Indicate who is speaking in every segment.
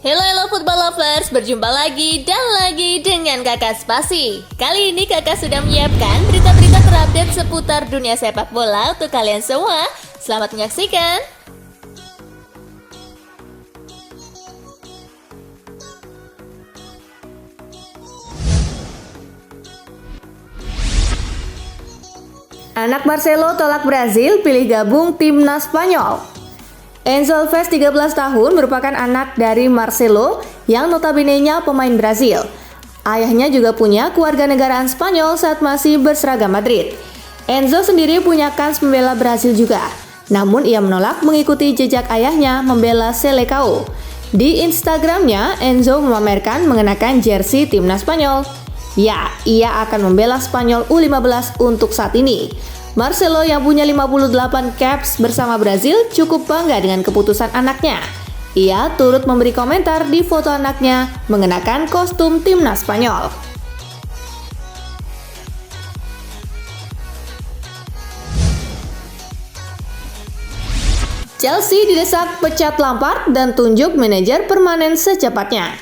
Speaker 1: Hello football lovers, berjumpa lagi dan lagi dengan Kakak Spasi. Kali ini Kakak sudah menyiapkan berita-berita terupdate seputar dunia sepak bola untuk kalian semua. Selamat menyaksikan. Anak Marcelo tolak Brazil, pilih gabung timnas Spanyol. Enzo Alves 13 tahun merupakan anak dari Marcelo yang notabene-nya pemain Brazil. Ayahnya juga punya kewarganegaraan Spanyol saat masih berseragam Madrid. Enzo sendiri punya kans membela Brazil juga, namun ia menolak mengikuti jejak ayahnya membela Selecao. Di Instagramnya, Enzo memamerkan mengenakan jersey timnas Spanyol. Ya, ia akan membela Spanyol U15 untuk saat ini. Marcelo yang punya 58 caps bersama Brazil cukup bangga dengan keputusan anaknya. Ia turut memberi komentar di foto anaknya mengenakan kostum timnas Spanyol. Chelsea didesak pecat Lampard dan tunjuk manajer permanen secepatnya.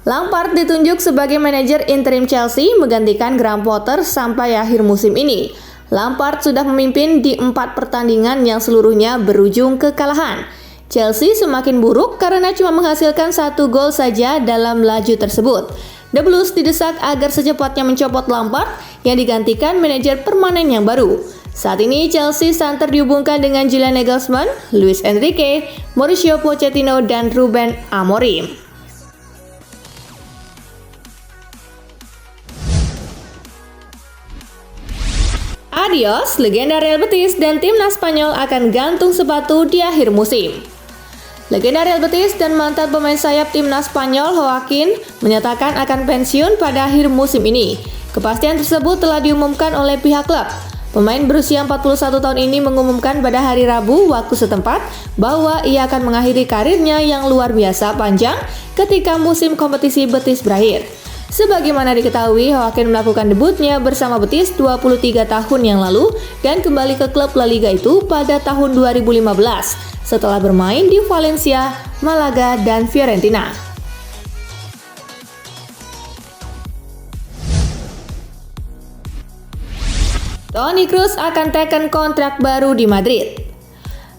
Speaker 1: Lampard ditunjuk sebagai manajer interim Chelsea menggantikan Graham Potter sampai akhir musim ini. Lampard sudah memimpin di 4 pertandingan yang seluruhnya berujung kekalahan. Chelsea semakin buruk karena cuma menghasilkan 1 gol saja dalam laju tersebut. The Blues didesak agar secepatnya mencopot Lampard yang digantikan manajer permanen yang baru. Saat ini Chelsea santer dihubungkan dengan Julian Nagelsmann, Luis Enrique, Mauricio Pochettino, dan Ruben Amorim. Adios, legenda Real Betis dan timnas Spanyol akan gantung sepatu di akhir musim. Legenda Real Betis dan mantan pemain sayap timnas Spanyol Joaquin menyatakan akan pensiun pada akhir musim ini. Kepastian tersebut telah diumumkan oleh pihak klub. Pemain berusia 41 tahun ini mengumumkan pada hari Rabu waktu setempat bahwa ia akan mengakhiri karirnya yang luar biasa panjang ketika musim kompetisi Betis berakhir. Sebagaimana diketahui, Joaquin melakukan debutnya bersama Betis 23 tahun yang lalu dan kembali ke klub La Liga itu pada tahun 2015 setelah bermain di Valencia, Malaga, dan Fiorentina. Toni Kroos akan teken kontrak baru di Madrid.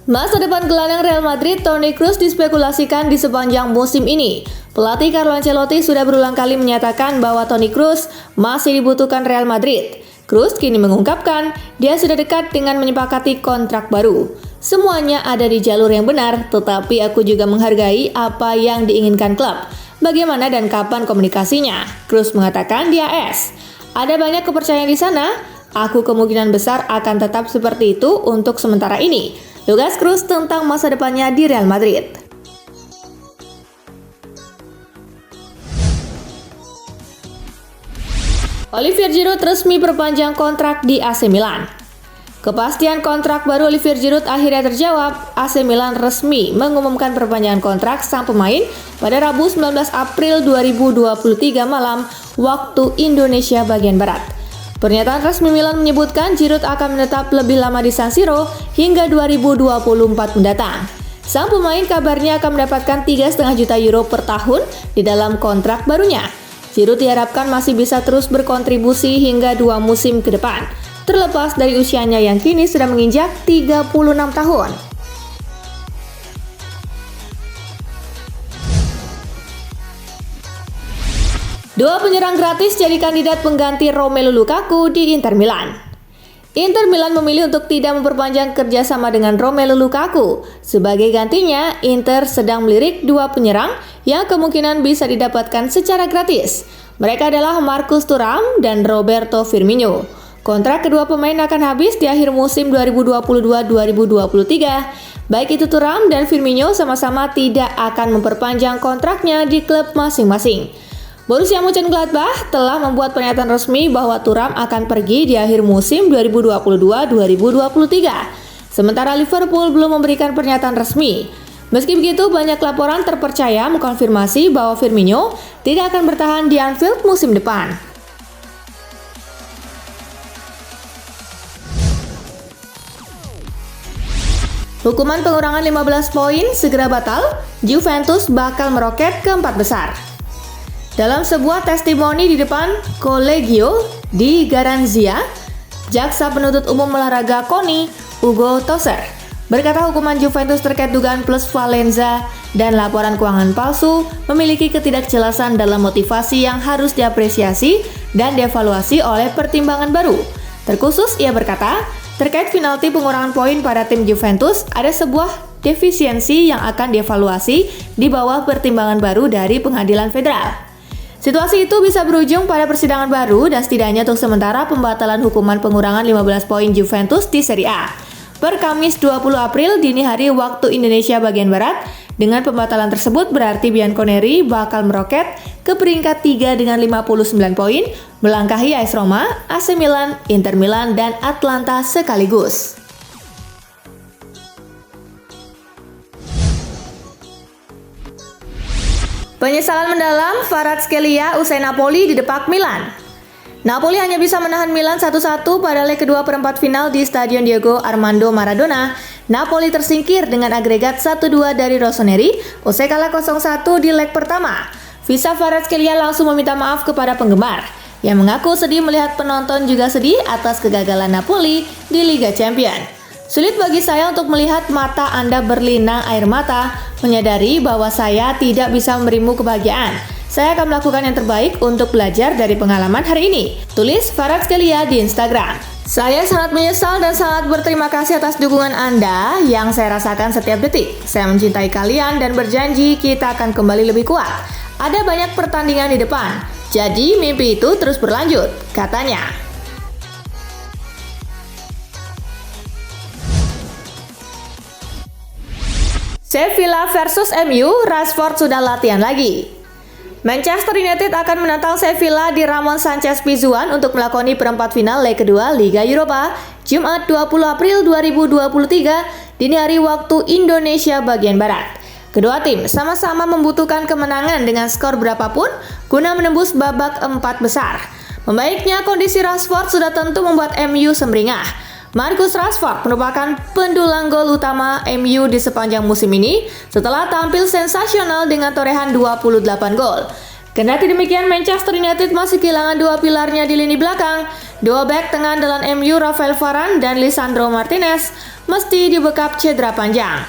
Speaker 1: Masa depan gelandang Real Madrid, Toni Kroos dispekulasikan di sepanjang musim ini. Pelatih Carlo Ancelotti sudah berulang kali menyatakan bahwa Toni Kroos masih dibutuhkan Real Madrid. Kroos kini mengungkapkan dia sudah dekat dengan menyepakati kontrak baru. Semuanya ada di jalur yang benar, tetapi aku juga menghargai apa yang diinginkan klub. Bagaimana dan kapan komunikasinya? Kroos mengatakan di AS. Ada banyak kepercayaan di sana. Aku kemungkinan besar akan tetap seperti itu untuk sementara ini. Tugas Kroos tentang masa depannya di Real Madrid. Olivier Giroud resmi perpanjang kontrak di AC Milan. Kepastian kontrak baru Olivier Giroud akhirnya terjawab. AC Milan resmi mengumumkan perpanjangan kontrak sang pemain pada Rabu 19 April 2023 malam waktu Indonesia bagian Barat. Pernyataan resmi Milan menyebutkan Giroud akan menetap lebih lama di San Siro hingga 2024 mendatang. Sang pemain kabarnya akan mendapatkan 3,5 juta euro per tahun di dalam kontrak barunya. Giroud diharapkan masih bisa terus berkontribusi hingga 2 musim ke depan, terlepas dari usianya yang kini sudah menginjak 36 tahun. Dua penyerang gratis jadi kandidat pengganti Romelu Lukaku di Inter Milan. Inter Milan memilih untuk tidak memperpanjang kerjasama dengan Romelu Lukaku. Sebagai gantinya, Inter sedang melirik 2 penyerang yang kemungkinan bisa didapatkan secara gratis. Mereka adalah Marcus Thuram dan Roberto Firmino. Kontrak kedua pemain akan habis di akhir musim 2022-2023. Baik itu Thuram dan Firmino sama-sama tidak akan memperpanjang kontraknya di klub masing-masing. Borussia Mönchengladbach telah membuat pernyataan resmi bahwa Thuram akan pergi di akhir musim 2022-2023. Sementara Liverpool belum memberikan pernyataan resmi. Meski begitu, banyak laporan terpercaya mengkonfirmasi bahwa Firmino tidak akan bertahan di Anfield musim depan. Hukuman pengurangan 15 poin segera batal. Juventus bakal meroket ke 4 besar. Dalam sebuah testimoni di depan Collegio di Garanzia, Jaksa Penuntut Umum Olahraga KONI, Ugo Toser, berkata hukuman Juventus terkait dugaan plusvalenza dan laporan keuangan palsu memiliki ketidakjelasan dalam motivasi yang harus diapresiasi dan dievaluasi oleh pertimbangan baru. Terkhusus, ia berkata, terkait penalti pengurangan poin pada tim Juventus, ada sebuah defisiensi yang akan dievaluasi di bawah pertimbangan baru dari pengadilan federal. Situasi itu bisa berujung pada persidangan baru dan setidaknya untuk sementara pembatalan hukuman pengurangan 15 poin Juventus di Serie A. Per Kamis 20 April dini hari waktu Indonesia bagian Barat, dengan pembatalan tersebut berarti Bianconeri bakal meroket ke peringkat 3 dengan 59 poin, melangkahi AS Roma, AC Milan, Inter Milan, dan Atlanta sekaligus. Penyesalan mendalam Kvaratskhelia usai Napoli didepak Milan. Napoli hanya bisa menahan Milan 1-1 pada leg kedua perempat final di Stadion Diego Armando Maradona. Napoli tersingkir dengan agregat 1-2 dari Rossoneri usai kalah 0-1 di leg pertama. Visa Kvaratskhelia langsung meminta maaf kepada penggemar yang mengaku sedih melihat penonton juga sedih atas kegagalan Napoli di Liga Champions. Sulit bagi saya untuk melihat mata Anda berlinang air mata, menyadari bahwa saya tidak bisa memberimu kebahagiaan. Saya akan melakukan yang terbaik untuk belajar dari pengalaman hari ini, tulis Kvaratskhelia di Instagram. Saya sangat menyesal dan sangat berterima kasih atas dukungan Anda yang saya rasakan setiap detik. Saya mencintai kalian dan berjanji kita akan kembali lebih kuat. Ada banyak pertandingan di depan, jadi mimpi itu terus berlanjut, katanya. Sevilla versus MU, Rashford sudah latihan lagi. Manchester United akan menantang Sevilla di Ramon Sanchez Pizjuan untuk melakoni perempat final leg kedua Liga Eropa, Jumat 20 April 2023, dini hari waktu Indonesia bagian Barat. Kedua tim sama-sama membutuhkan kemenangan dengan skor berapapun guna menembus babak 4 besar. Membaiknya kondisi Rashford sudah tentu membuat MU sumringah. Marcus Rashford merupakan pendulang gol utama MU di sepanjang musim ini setelah tampil sensasional dengan torehan 28 gol. Kendati demikian, Manchester United masih kehilangan dua pilarnya di lini belakang. Dua bek tengah andalan MU, Rafael Varane dan Lisandro Martinez, mesti dibekap cedera panjang.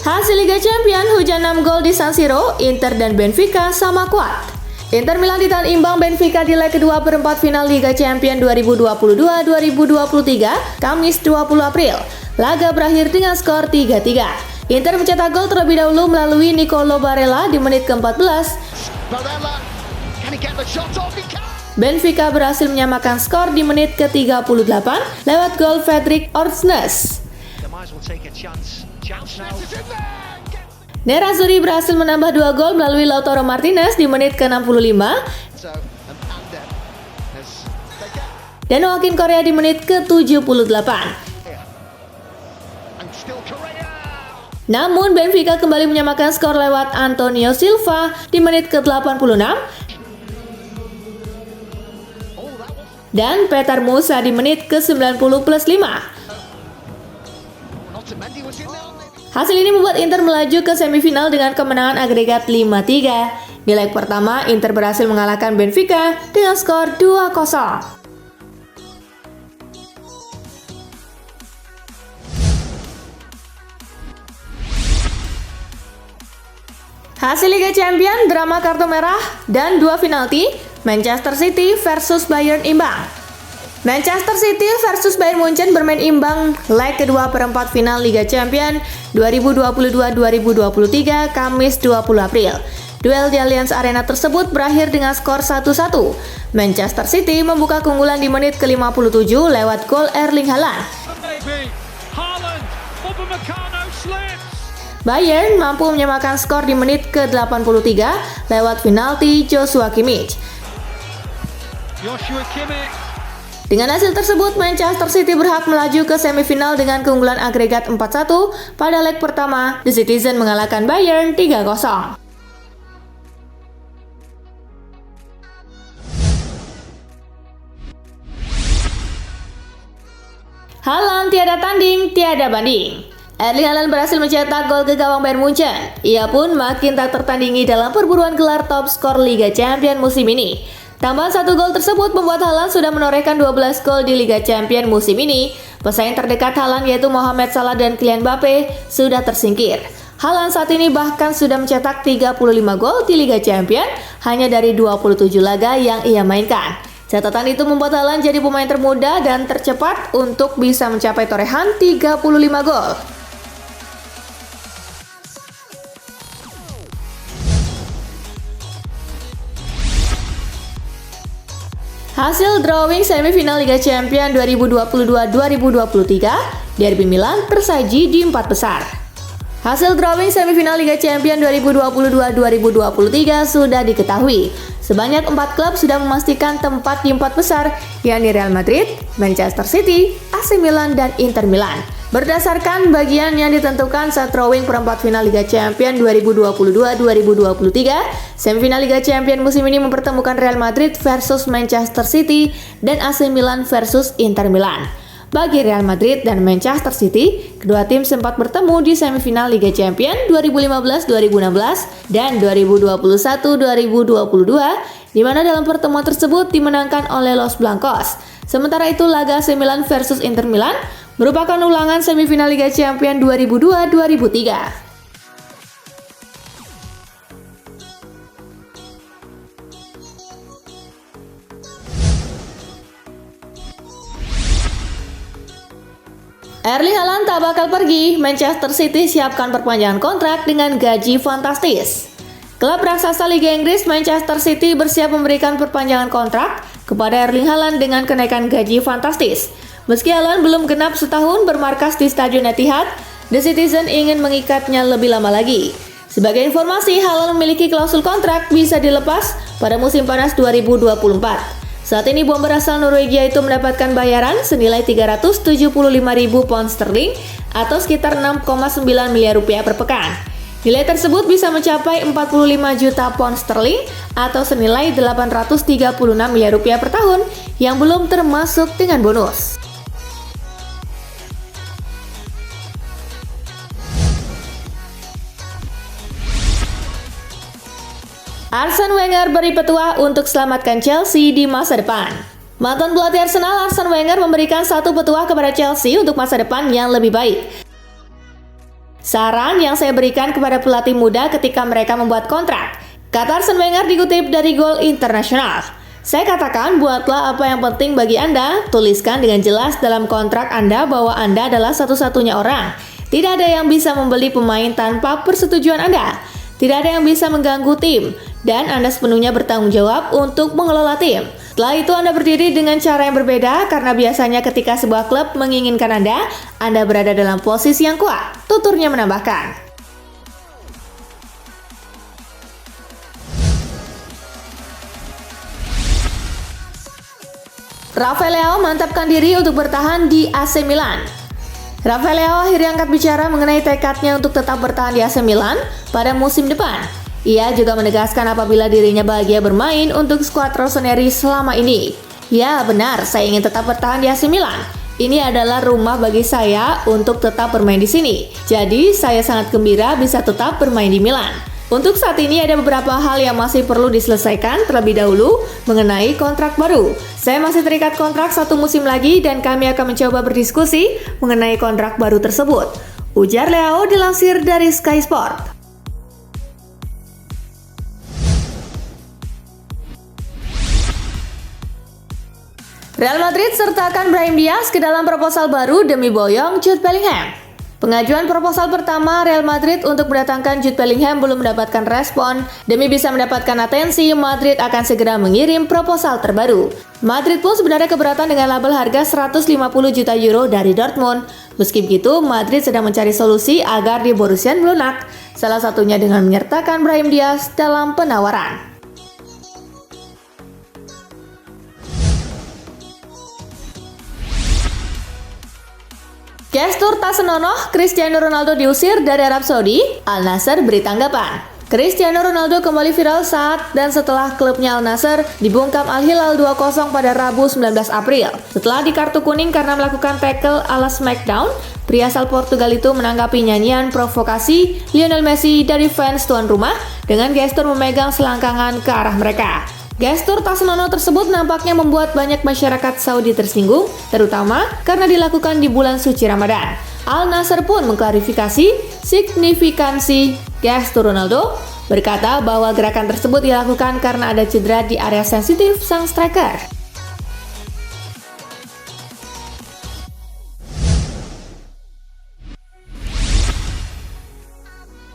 Speaker 1: Hasil Liga Champions, hujan 6 gol di San Siro, Inter dan Benfica sama kuat. Inter Milan ditahan imbang Benfica di leg kedua perempat final Liga Champions 2022-2023, Kamis 20 April. Laga berakhir dengan skor 3-3. Inter mencetak gol terlebih dahulu melalui Nicolo Barella di menit ke-14. Benfica berhasil menyamakan skor di menit ke-38 lewat gol Fredrik Orsnes. Nerazzurri berhasil menambah 2 gol melalui Lautaro Martinez di menit ke-65 dan Joaquin Correa di menit ke-78. Namun Benfica kembali menyamakan skor lewat Antonio Silva di menit ke-86 dan Petar Musa di menit ke-90+5. Hasil ini membuat Inter melaju ke semifinal dengan kemenangan agregat 5-3. Di leg pertama, Inter berhasil mengalahkan Benfica dengan skor 2-0. Hasil Liga Champions, drama kartu merah, dan 2 penalti, Manchester City versus Bayern imbang. Manchester City versus Bayern Munchen bermain imbang leg kedua perempat final Liga Champions 2022-2023 Kamis 20 April. Duel di Allianz Arena tersebut berakhir dengan skor 1-1. Manchester City membuka keunggulan di menit ke-57 lewat gol Erling Haaland. Bayern mampu menyamakan skor di menit ke-83 lewat penalti Joshua Kimmich. Dengan hasil tersebut, Manchester City berhak melaju ke semifinal dengan keunggulan agregat 4-1 pada leg pertama. The Citizen mengalahkan Bayern 3-0. Haaland tiada tanding, tiada banding. Erling Haaland berhasil mencetak gol ke gawang Bayern Munchen. Ia pun makin tak tertandingi dalam perburuan gelar top skor Liga Champions musim ini. Tambahan 1 gol tersebut membuat Haaland sudah menorehkan 12 gol di Liga Champions musim ini. Pesaing terdekat Haaland yaitu Mohamed Salah dan Kylian Mbappe sudah tersingkir. Haaland saat ini bahkan sudah mencetak 35 gol di Liga Champions hanya dari 27 laga yang ia mainkan. Catatan itu membuat Haaland jadi pemain termuda dan tercepat untuk bisa mencapai torehan 35 gol. Hasil drawing semifinal Liga Champions 2022-2023, Derby Milan tersaji di 4 besar. Hasil drawing semifinal Liga Champions 2022-2023 sudah diketahui. Sebanyak 4 klub sudah memastikan tempat di 4 besar, yakni Real Madrid, Manchester City, AC Milan, dan Inter Milan. Berdasarkan bagian yang ditentukan saat drawing perempat final Liga Champions 2022-2023, semifinal Liga Champions musim ini mempertemukan Real Madrid versus Manchester City dan AC Milan versus Inter Milan. Bagi Real Madrid dan Manchester City, kedua tim sempat bertemu di semifinal Liga Champions 2015-2016 dan 2021-2022, di mana dalam pertemuan tersebut dimenangkan oleh Los Blancos. Sementara itu, laga AC Milan versus Inter Milan merupakan ulangan semifinal Liga Champions 2002-2003. Erling Haaland tak bakal pergi, Manchester City siapkan perpanjangan kontrak dengan gaji fantastis. Klub raksasa Liga Inggris Manchester City bersiap memberikan perpanjangan kontrak kepada Erling Haaland dengan kenaikan gaji fantastis. Meski Haaland belum genap setahun bermarkas di Stadion Etihad, The Citizen ingin mengikatnya lebih lama lagi. Sebagai informasi, Haaland memiliki klausul kontrak bisa dilepas pada musim panas 2024. Saat ini bomber asal Norwegia itu mendapatkan bayaran senilai 375.000 pound sterling atau sekitar 6,9 miliar rupiah per pekan. Nilai tersebut bisa mencapai 45 juta pound sterling atau senilai 836 miliar rupiah per tahun yang belum termasuk dengan bonus. Arsene Wenger beri petuah untuk selamatkan Chelsea di masa depan. Mantan pelatih Arsenal Arsene Wenger memberikan satu petuah kepada Chelsea untuk masa depan yang lebih baik. Saran yang saya berikan kepada pelatih muda ketika mereka membuat kontrak, kata Arsene Wenger dikutip dari Goal International. Saya katakan, buatlah apa yang penting bagi Anda, tuliskan dengan jelas dalam kontrak Anda bahwa Anda adalah satu-satunya orang. Tidak ada yang bisa membeli pemain tanpa persetujuan Anda. Tidak ada yang bisa mengganggu tim, dan Anda sepenuhnya bertanggung jawab untuk mengelola tim. Setelah itu Anda berdiri dengan cara yang berbeda karena biasanya ketika sebuah klub menginginkan Anda berada dalam posisi yang kuat, tuturnya menambahkan. Rafael Leao mantapkan diri untuk bertahan di AC Milan. Rafael Leao akhirnya angkat bicara mengenai tekadnya untuk tetap bertahan di AC Milan pada musim depan. Ia juga menegaskan apabila dirinya bahagia bermain untuk skuad rossoneri selama ini. Ya benar, saya ingin tetap bertahan di AC Milan. Ini adalah rumah bagi saya untuk tetap bermain di sini. Jadi saya sangat gembira bisa tetap bermain di Milan. Untuk saat ini ada beberapa hal yang masih perlu diselesaikan terlebih dahulu mengenai kontrak baru. Saya masih terikat kontrak 1 musim lagi dan kami akan mencoba berdiskusi mengenai kontrak baru tersebut, ujar Leao dilansir dari Sky Sport. Real Madrid sertakan Brahim Diaz ke dalam proposal baru demi boyong Jude Bellingham. Pengajuan proposal pertama Real Madrid untuk mendatangkan Jude Bellingham belum mendapatkan respon. Demi bisa mendapatkan atensi, Madrid akan segera mengirim proposal terbaru. Madrid pun sebenarnya keberatan dengan label harga 150 juta euro dari Dortmund. Meski begitu, Madrid sedang mencari solusi agar di Borussia melunak, salah satunya dengan menyertakan Brahim Diaz dalam penawaran. Gestur tak senonoh, Cristiano Ronaldo diusir dari Arab Saudi, Al Nassr beri tanggapan. Cristiano Ronaldo kembali viral saat dan setelah klubnya Al Nassr dibungkam Al Hilal 2-0 pada Rabu 19 April. Setelah dikartu kuning karena melakukan tackle ala Smackdown, pria asal Portugal itu menanggapi nyanyian provokasi Lionel Messi dari fans tuan rumah dengan gestur memegang selangkangan ke arah mereka. Gestur tak senonoh tersebut nampaknya membuat banyak masyarakat Saudi tersinggung, terutama karena dilakukan di bulan suci Ramadan. Al Nassr pun mengklarifikasi signifikansi gestur Ronaldo, berkata bahwa gerakan tersebut dilakukan karena ada cedera di area sensitif sang striker.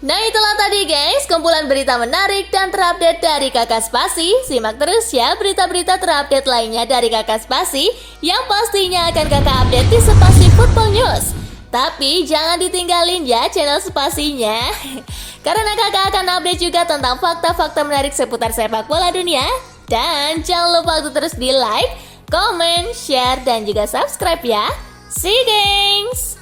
Speaker 2: Nah itulah tadi guys, kumpulan berita menarik dan terupdate dari Kakak Spasi. Simak terus ya berita-berita terupdate lainnya dari Kakak Spasi yang pastinya akan Kakak update di Spasi Football News. Tapi jangan ditinggalin ya channel Spasinya, karena Kakak akan update juga tentang fakta-fakta menarik seputar sepak bola dunia. Dan jangan lupa untuk terus di like, comment, share, dan juga subscribe ya. See you guys!